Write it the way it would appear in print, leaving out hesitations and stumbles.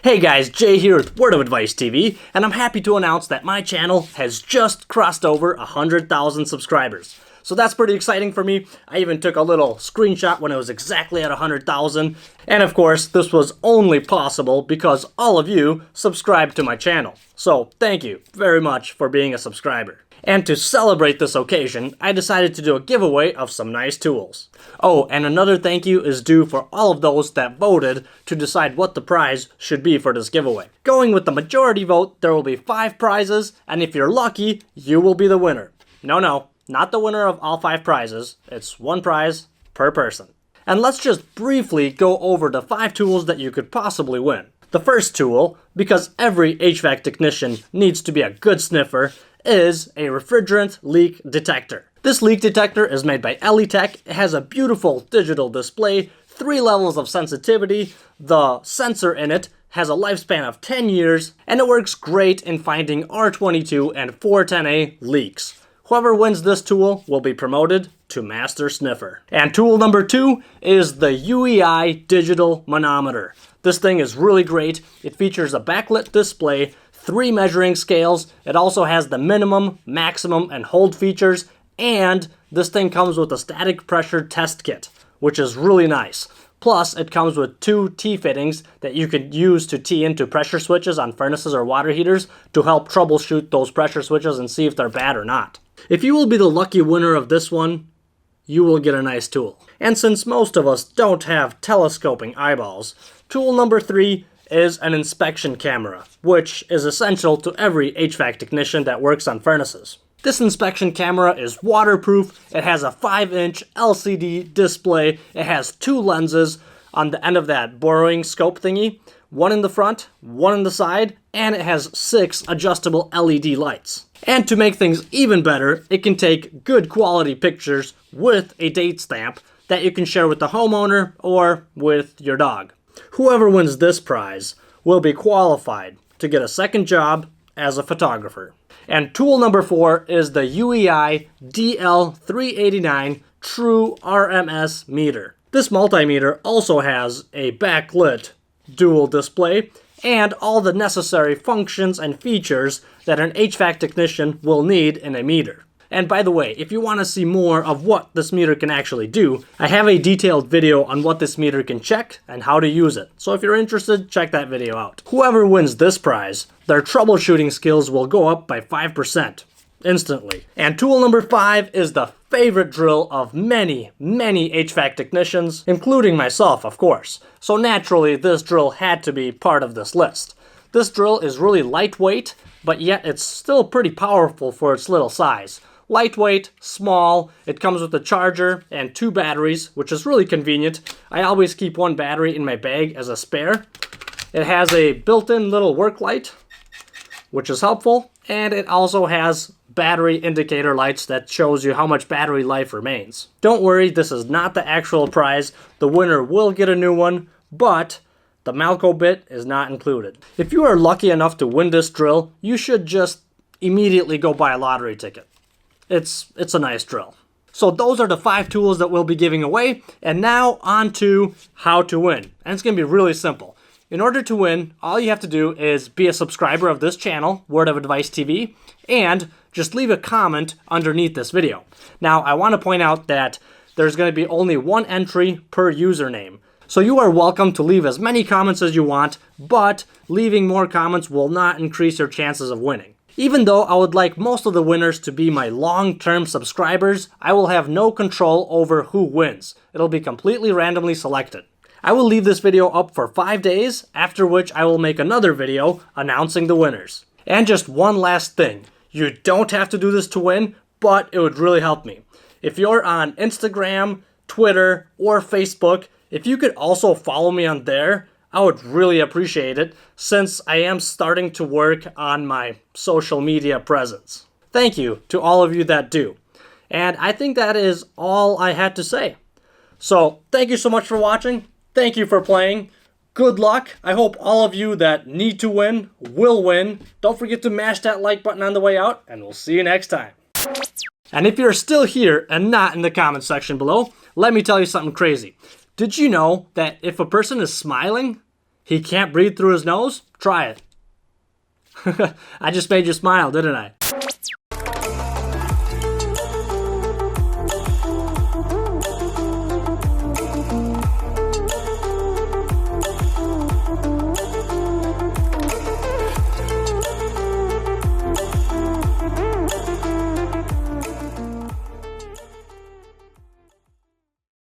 Hey guys, Jay here with Word of Advice TV, and I'm happy to announce that my channel has just crossed over 100,000 subscribers. So that's pretty exciting for me. I even took a little screenshot when it was exactly at 100,000. And of course, this was only possible because all of you subscribed to my channel. So thank you very much for being a subscriber. And to celebrate this occasion, I decided to do a giveaway of some nice tools. Oh, and another thank you is due for all of those that voted to decide what the prize should be for this giveaway. Going with the majority vote, there will be 5 prizes, and if you're lucky, you will be the winner. No, not the winner of all 5 prizes. It's 1 prize per person. And let's just briefly go over the 5 tools that you could possibly win. The first tool, because every HVAC technician needs to be a good sniffer, is a refrigerant leak detector. This leak detector is made by Elitech. It has a beautiful digital display, 3 levels of sensitivity. The sensor in it has a lifespan of 10 years, and it works great in finding R22 and 410A leaks. Whoever wins this tool will be promoted to Master Sniffer. And tool number 2 is the UEI Digital Manometer. This thing is really great. It features a backlit display, 3 measuring scales. It also has the minimum, maximum, and hold features, and this thing comes with a static pressure test kit, which is really nice. Plus, it comes with 2 T-fittings that you could use to tee into pressure switches on furnaces or water heaters to help troubleshoot those pressure switches and see if they're bad or not. If you will be the lucky winner of this one, you will get a nice tool. And since most of us don't have telescoping eyeballs, tool number 3 is an inspection camera, which is essential to every HVAC technician that works on furnaces. This inspection camera is waterproof. It has a 5-inch LCD display. It has 2 lenses on the end of that borrowing scope thingy, 1 in the front, 1 in the side, and it has 6 adjustable LED lights. And to make things even better, it can take good quality pictures with a date stamp that you can share with the homeowner or with your dog. Whoever wins this prize will be qualified to get a second job as a photographer. And tool number 4 is the UEI DL389 True RMS meter. This multimeter also has a backlit dual display and all the necessary functions and features that an HVAC technician will need in a meter. And by the way, if you want to see more of what this meter can actually do, I have a detailed video on what this meter can check and how to use it. So if you're interested, check that video out. Whoever wins this prize, their troubleshooting skills will go up by 5% instantly. And tool number 5 is the favorite drill of many HVAC technicians, including myself, of course. So naturally, this drill had to be part of this list. This drill is really lightweight, but yet it's still pretty powerful for its little size. Lightweight, small, it comes with a charger and 2 batteries, which is really convenient. I always keep 1 battery in my bag as a spare. It has a built-in little work light, which is helpful, and it also has battery indicator lights that shows you how much battery life remains. Don't worry, this is not the actual prize. The winner will get a new one, but the Malco bit is not included. If you are lucky enough to win this drill, you should just immediately go buy a lottery ticket. It's a nice drill. So those are the 5 tools that we'll be giving away. And now on to how to win. And it's going to be really simple. In order to win, all you have to do is be a subscriber of this channel, Word of Advice TV, and just leave a comment underneath this video. Now, I want to point out that there's going to be only 1 entry per username. So you are welcome to leave as many comments as you want, but leaving more comments will not increase your chances of winning. Even though I would like most of the winners to be my long-term subscribers, I will have no control over who wins. It'll be completely randomly selected. I will leave this video up for 5 days, after which I will make another video announcing the winners. And just one last thing. You don't have to do this to win, but it would really help me. If you're on Instagram, Twitter, or Facebook, if you could also follow me on there, I would really appreciate it, since I am starting to work on my social media presence. Thank you to all of you that do. And I think that is all I had to say. So, thank you so much for watching. Thank you for playing. Good luck. I hope all of you that need to win will win. Don't forget to mash that like button on the way out, and we'll see you next time. And if you're still here and not in the comment section below, let me tell you something crazy. Did you know that if a person is smiling, He can't breathe through his nose? Try it. I just made you smile, didn't I?